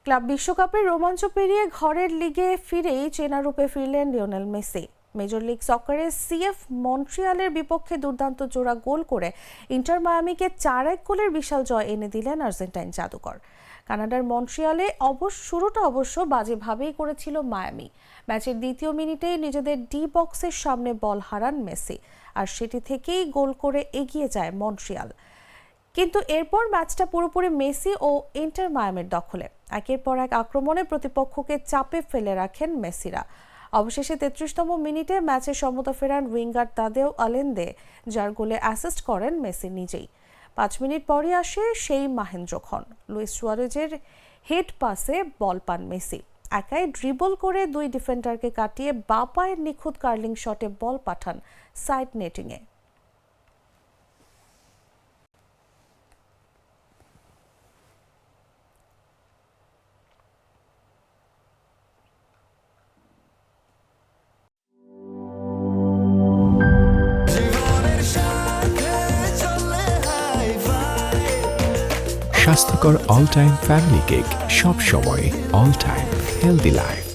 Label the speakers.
Speaker 1: Club বিশ্বকাপের রোমাঞ্চ পেরিয়ে ঘরের লিগে ফিরেই চেনা রূপে ফিরলেন লিওনেল মেসি। মেজর লিগ সকারে সিএফ মন্ট্রিয়ালের বিপক্ষে দুর্দান্ত জোড়া গোল করে ইন্টার মায়ামিকে 4-1 গোলের বিশাল জয় এনে দিলেন আর্জেন্টাইন জাদুকর। কানাডার মন্ট্রিয়ালে শুরুটা অবশ্য বাজেভাবেই করেছিল মায়ামি। ম্যাচের দ্বিতীয় মিনিটেই নিজেদের ডি বক্সের সামনে বল হারান মেসি, আর সেটি থেকেই গোল করে এগিয়ে যায় মন্ট্রিয়াল। কিন্তু এরপর ম্যাচটা পুরোপুরি মেসি ও ইন্টার মায়ামির দখলে। একের পর এক আক্রমণে প্রতিপক্ষকে চাপে ফেলে রাখেন মেসিরা। অবশেষে 33তম মিনিটে ম্যাচে সমতা ফেরান উইঙ্গার তাদেও আলেন্দে, যার গোলে অ্যাসিস্ট করেন মেসি নিজেই। 5 মিনিট পরই আসে সেই মাহেন্দ্রক্ষণ। লুইস সুয়ারেজের হেড পাসে বল পান মেসি। একাই ড্রিবল করে 2 ডিফেন্ডারকে কাটিয়ে বাঁ পায়ের নিখুঁত কার্লিং শটে বল পাঠান সাইড নেটিংয়ে।
Speaker 2: স্বাস্থ্যকর অল টাইম ফ্যামিলি কেক, সব সময় অল টাইম হেলদি লাইফ।